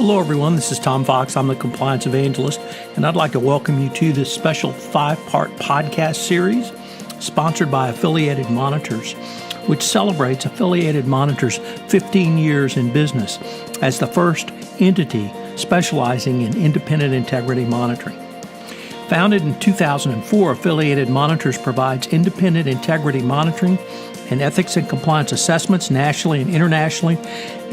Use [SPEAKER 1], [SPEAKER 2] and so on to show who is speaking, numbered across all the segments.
[SPEAKER 1] Hello, everyone. This is Tom Fox. I'm the Compliance Evangelist, and I'd like to welcome you to this special 5-part podcast series sponsored by Affiliated Monitors, which celebrates Affiliated Monitors' 15 years in business as the first entity specializing in independent integrity monitoring. Founded in 2004, Affiliated Monitors provides independent integrity monitoring and ethics and compliance assessments nationally and internationally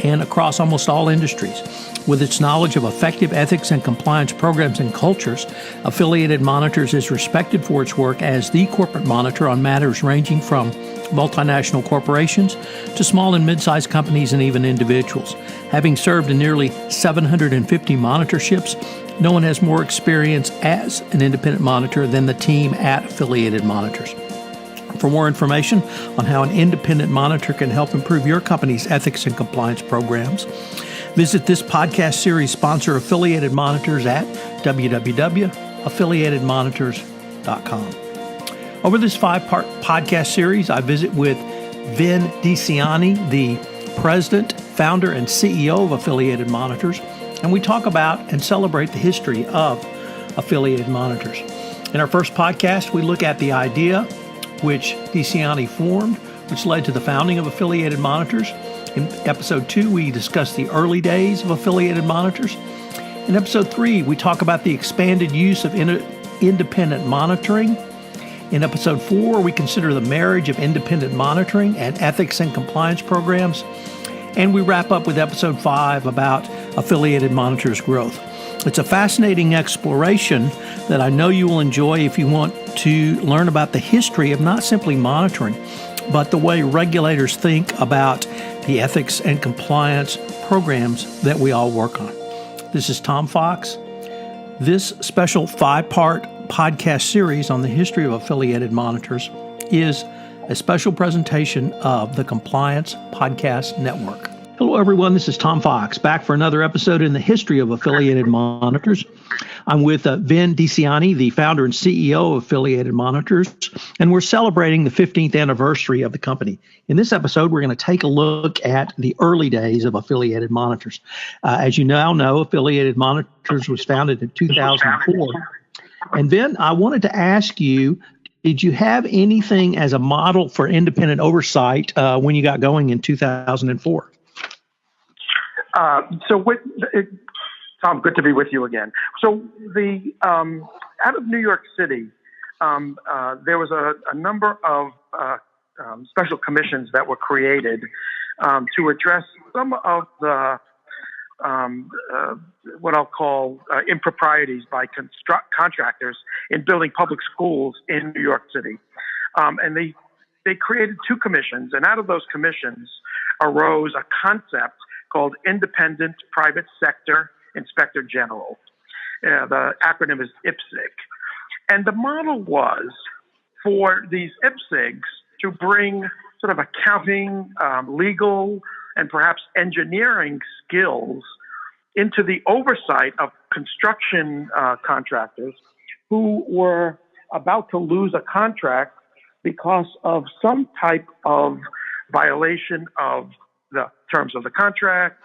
[SPEAKER 1] and across almost all industries. With its knowledge of effective ethics and compliance programs and cultures, Affiliated Monitors is respected for its work as the corporate monitor on matters ranging from multinational corporations to small and mid-sized companies and even individuals. Having served in nearly 750 monitorships, no one has more experience as an independent monitor than the team at Affiliated Monitors. For more information on how an independent monitor can help improve your company's ethics and compliance programs, visit this podcast series sponsor, Affiliated Monitors, at www.affiliatedmonitors.com. Over this 5-part podcast series, I visit with Vin DiCiani, the president, founder, and CEO of Affiliated Monitors, and we talk about and celebrate the history of Affiliated Monitors. In our first podcast, we look at the idea which DiCiani formed, which led to the founding of Affiliated Monitors. In episode 2, we discuss the early days of Affiliated Monitors. In episode 3, we talk about the expanded use of independent monitoring. In episode 4, we consider the marriage of independent monitoring and ethics and compliance programs. And we wrap up with episode 5 about Affiliated Monitors' growth. It's a fascinating exploration that I know you will enjoy if you want to learn about the history of not simply monitoring, but the way regulators think about the ethics and compliance programs that we all work on. This is Tom Fox. This special 5-part podcast series on the history of Affiliated Monitors is a special presentation of the Compliance Podcast Network. Hello, everyone. This is Tom Fox, back for another episode in the history of Affiliated Monitors. I'm with Vin DiCiani, the founder and CEO of Affiliated Monitors, and we're celebrating the 15th anniversary of the company. In this episode, we're going to take a look at the early days of Affiliated Monitors. As you now know, Affiliated Monitors was founded in 2004. And Vin, I wanted to ask you, did you have anything as a model for independent oversight when you got going in 2004?
[SPEAKER 2] Tom, good to be with you again. So out of New York City, there was a number of special commissions that were created to address some of the what I'll call improprieties by contractors in building public schools in New York City. And they created 2 commissions, and out of those commissions arose a concept called Independent Private Sector Inspector General. The acronym is IPSIG. And the model was for these IPSIGs to bring sort of accounting, legal, and perhaps engineering skills into the oversight of construction contractors who were about to lose a contract because of some type of violation of the terms of the contract.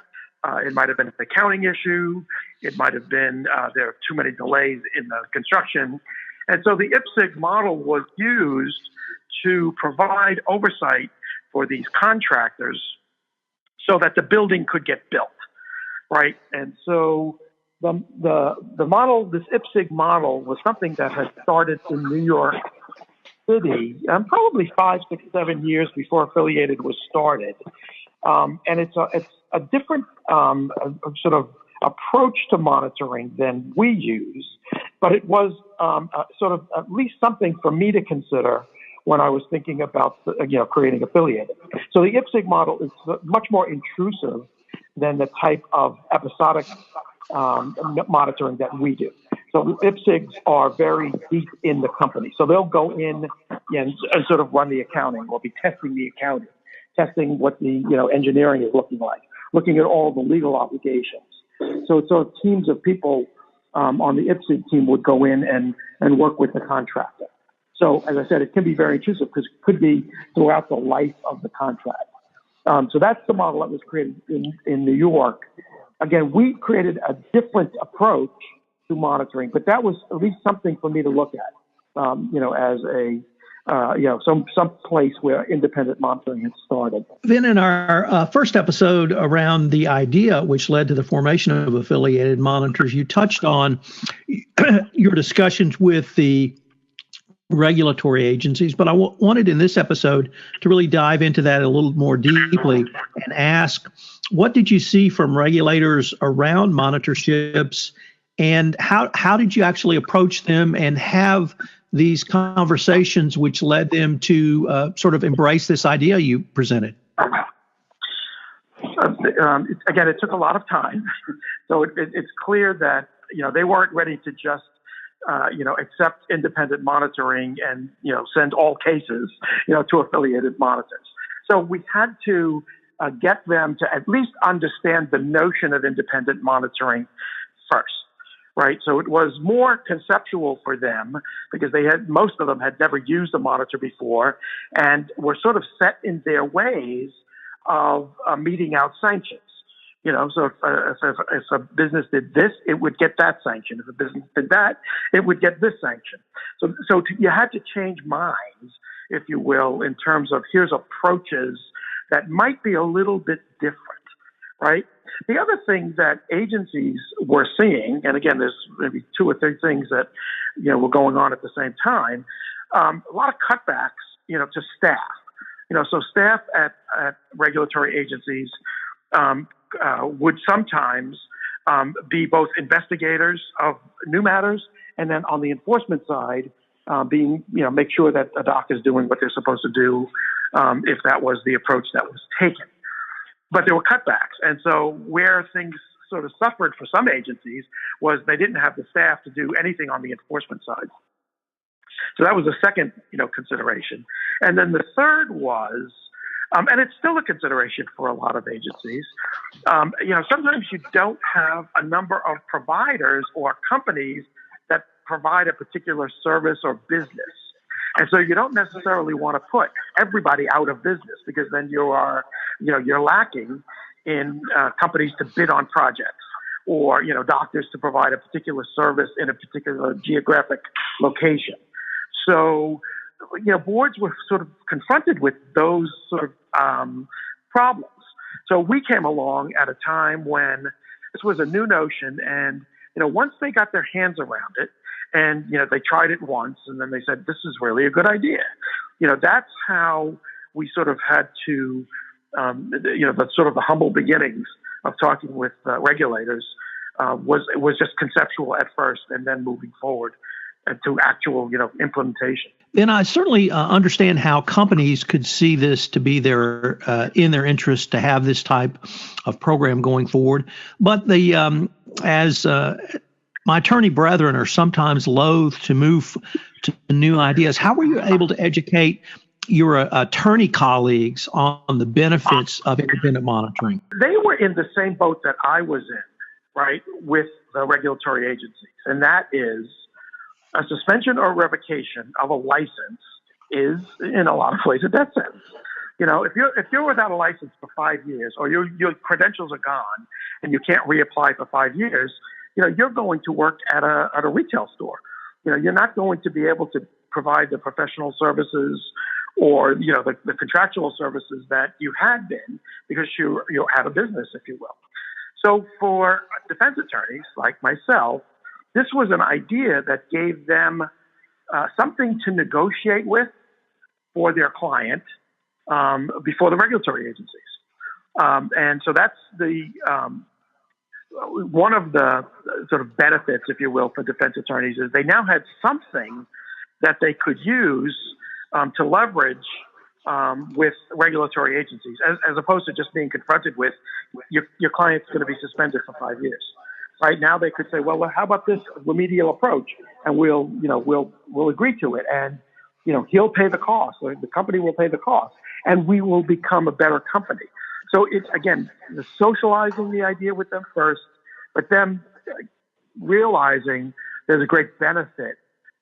[SPEAKER 2] It might have been an accounting issue. It might have been there are too many delays in the construction. And so the IPSIG model was used to provide oversight for these contractors so that the building could get built, right? And so the model, this IPSIG model, was something that had started in New York City, probably 5, 6, 7 years before Affiliated was started. And it's a different sort of approach to monitoring than we use, but it was sort of at least something for me to consider when I was thinking about creating Affiliated. So the IPSIG model is much more intrusive than the type of episodic monitoring that we do. So IPSIGs are very deep in the company. So they'll go in and sort of run the accounting or be testing the accounting, testing what the engineering is looking like, looking at all the legal obligations. So teams of people on the IPSIG team would go in and work with the contractor. So as I said, it can be very intrusive because it could be throughout the life of the contract. So that's the model that was created in New York. again, we created a different approach to monitoring, but that was at least something for me to look at, as a some place where independent monitoring had started.
[SPEAKER 1] Then in our first episode around the idea which led to the formation of affiliated monitors, you touched on your discussions with the regulatory agencies, but I wanted in this episode to really dive into that a little more deeply and ask, what did you see from regulators around monitorships, and how did you actually approach them and have these conversations which led them to sort of embrace this idea you presented?
[SPEAKER 2] Again, it took a lot of time. So it's clear that, they weren't ready to just, accept independent monitoring and, send all cases, to affiliated monitors. So we had to get them to at least understand the notion of independent monitoring first. Right. So it was more conceptual for them because most of them had never used a monitor before and were sort of set in their ways of meting out sanctions. So if a business did this, it would get that sanction. If a business did that, it would get this sanction. So you had to change minds, if you will, in terms of here's approaches that might be a little bit different. Right. The other thing that agencies were seeing, and again, there's maybe 2 or 3 things that, were going on at the same time, a lot of cutbacks, to staff. So staff at regulatory agencies would sometimes be both investigators of new matters and then on the enforcement side, make sure that a doc is doing what they're supposed to do if that was the approach that was taken. But there were cutbacks. And so where things sort of suffered for some agencies was they didn't have the staff to do anything on the enforcement side. So that was the second, consideration. And then the third was, and it's still a consideration for a lot of agencies, sometimes you don't have a number of providers or companies that provide a particular service or business. And so you don't necessarily want to put everybody out of business because then you're lacking in companies to bid on projects or, doctors to provide a particular service in a particular geographic location. So, boards were sort of confronted with those sort of problems. So we came along at a time when this was a new notion and, once they got their hands around it, and, they tried it once and then they said, this is really a good idea. That's how we sort of had to, the sort of the humble beginnings of talking with regulators was just conceptual at first and then moving forward to actual, implementation.
[SPEAKER 1] Then I certainly understand how companies could see this to be in their interest to have this type of program going forward. But as my attorney brethren are sometimes loath to move to new ideas, how were you able to educate your attorney colleagues on the benefits of independent monitoring? They
[SPEAKER 2] were in the same boat that I was in, right, with the regulatory agencies, and that is a suspension or revocation of a license is, in a lot of ways, a death sentence. If you're without a license for 5 years, or your credentials are gone and you can't reapply for 5 years, you're going to work at a retail store. You're not going to be able to provide the professional services or the contractual services that you had been because you had a business, if you will. So for defense attorneys like myself, this was an idea that gave them something to negotiate with for their client before the regulatory agencies. And so that's one of the sort of benefits, if you will, for defense attorneys is they now had something that they could use to leverage with regulatory agencies, as opposed to just being confronted with your client's going to be suspended for 5 years. Right now, they could say, "Well, how about this remedial approach?" And we'll agree to it, and he'll pay the cost, or the company will pay the cost, and we will become a better company. So it's again the socializing the idea with them first, but them realizing there's a great benefit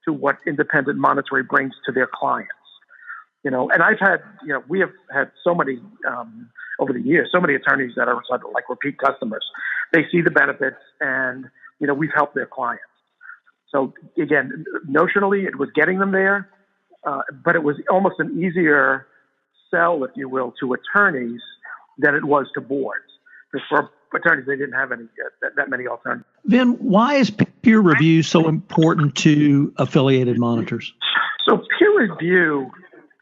[SPEAKER 2] to what independent monitoring brings to their clients. And I've had, we have had so many over the years, so many attorneys that are sort of like repeat customers they see the benefits, and we've helped their clients. So again, notionally, it was getting them there, but it was almost an easier sell, if you will, to attorneys than it was to boards. Because for attorneys, they didn't have that many alternatives.
[SPEAKER 1] Vin, why is peer review so important to affiliated monitors?
[SPEAKER 2] So peer review,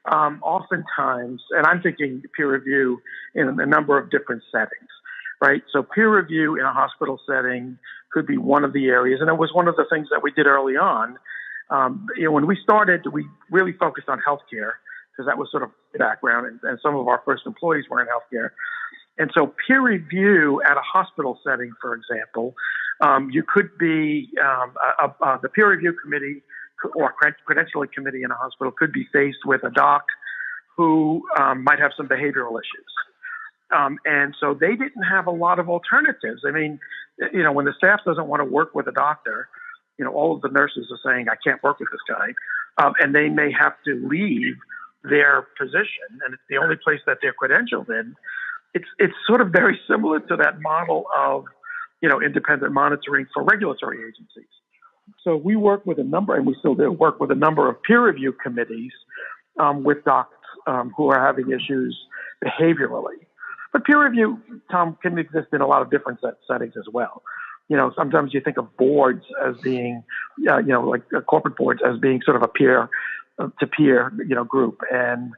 [SPEAKER 2] oftentimes, and I'm thinking peer review in a number of different settings, right? So peer review in a hospital setting could be one of the areas, and it was one of the things that we did early on. When we started, we really focused on healthcare because that was sort of the background, and some of our first employees were in healthcare. And so peer review at a hospital setting, for example, you could be the peer review committee or credentialing committee in a hospital could be faced with a doc who might have some behavioral issues. And so they didn't have a lot of alternatives. I mean, when the staff doesn't want to work with a doctor, all of the nurses are saying, I can't work with this guy. And they may have to leave their position, and it's the only place that they're credentialed in. It's sort of very similar to that model of, independent monitoring for regulatory agencies. So we work with a number, and we still do work with a number of peer review committees with docs who are having issues behaviorally. But peer review, Tom, can exist in a lot of different settings as well. Sometimes you think of boards as being, like corporate boards as being sort of a peer-to-peer, group. And,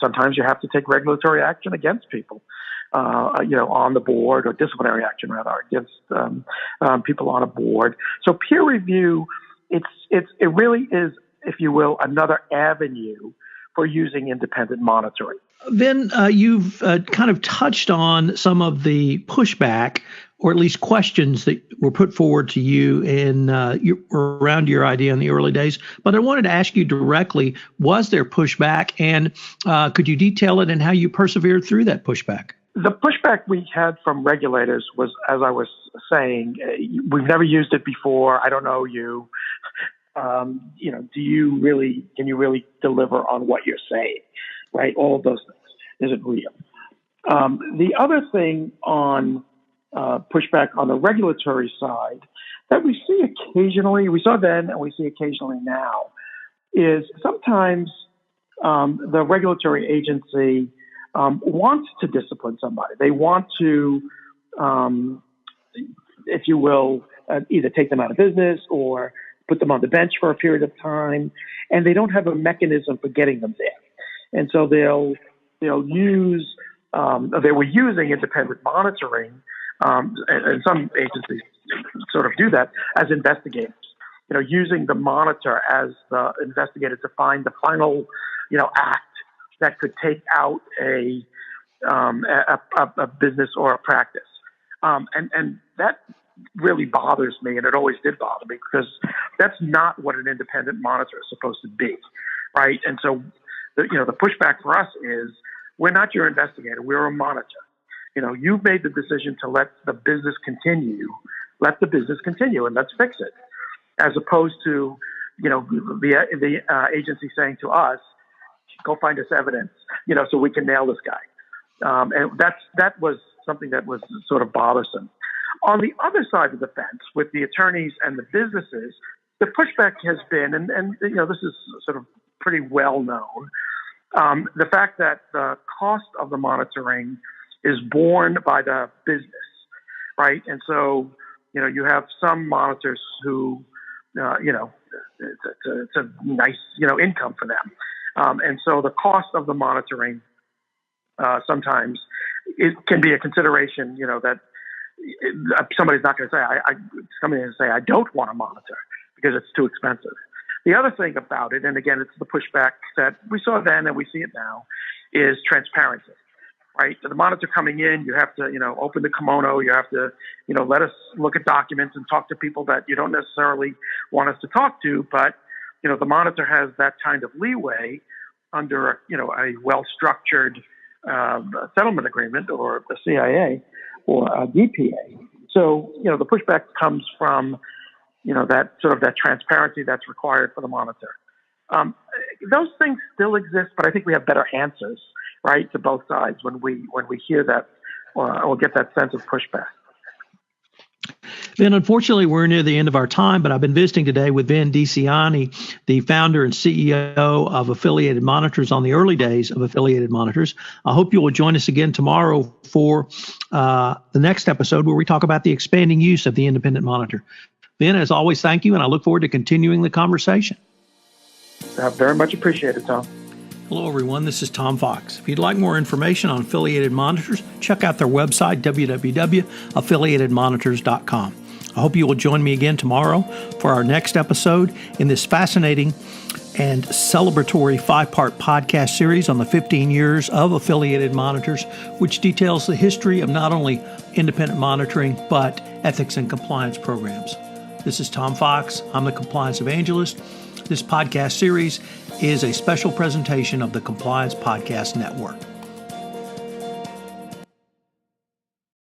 [SPEAKER 2] sometimes you have to take regulatory action against people, on the board, or disciplinary action rather against people on a board. So peer review, it really is, if you will, another avenue for using independent monitoring.
[SPEAKER 1] Vin, you've kind of touched on some of the pushback, or at least questions that were put forward to you around your idea in the early days. But I wanted to ask you directly, was there pushback, and could you detail it and how you persevered through that pushback?
[SPEAKER 2] The pushback we had from regulators was, as I was saying, we've never used it before. I don't know you. Can you really deliver on what you're saying? Right? All of those things. Is it real? The other thing on pushback on the regulatory side that we see occasionally, we saw then and we see occasionally now, is sometimes the regulatory agency wants to discipline somebody. They want to, if you will, either take them out of business or put them on the bench for a period of time, and they don't have a mechanism for getting them there. And so they'll use, they were using independent monitoring, and some agencies sort of do that as investigators, using the monitor as the investigator to find the final, act that could take out a business or a practice. And that really bothers me, and it always did bother me, because that's not what an independent monitor is supposed to be, right? And so, the pushback for us is, we're not your investigator, we're a monitor. You've made the decision to let the business continue. Let the business continue, and let's fix it. As opposed to, the agency saying to us, go find us evidence, so we can nail this guy. And that was something that was sort of bothersome. On the other side of the fence, with the attorneys and the businesses, the pushback has been, and this is sort of pretty well known, the fact that the cost of the monitoring is borne by the business, right? And so, you have some monitors who, it's a nice, income for them. And so the cost of the monitoring, sometimes it can be a consideration, that somebody's not going to say, I don't want to monitor because it's too expensive. The other thing about it, and again, it's the pushback that we saw then and we see it now, is transparency, right? So the monitor coming in, you have to, open the kimono, you have to, let us look at documents and talk to people that you don't necessarily want us to talk to, but, the monitor has that kind of leeway under, a well-structured settlement agreement, or the CIA or a DPA. So, the pushback comes from, that sort of that transparency that's required for the monitor. Those things still exist, but I think we have better answers, right, to both sides when we hear that or get that sense of pushback.
[SPEAKER 1] Vin, unfortunately, we're near the end of our time, but I've been visiting today with Vin DiCiani, the founder and CEO of Affiliated Monitors on the early days of Affiliated Monitors. I hope you will join us again tomorrow for the next episode where we talk about the expanding use of the independent monitor. Vin, as always, thank you, and I look forward to continuing the conversation.
[SPEAKER 2] Very much appreciated, Tom.
[SPEAKER 1] Hello, everyone. This is Tom Fox. If you'd like more information on Affiliated Monitors, check out their website, www.affiliatedmonitors.com. I hope you will join me again tomorrow for our next episode in this fascinating and celebratory 5-part podcast series on the 15 years of Affiliated Monitors, which details the history of not only independent monitoring, but ethics and compliance programs. This is Tom Fox. I'm the Compliance Evangelist. This podcast series is a special presentation of the Compliance Podcast Network.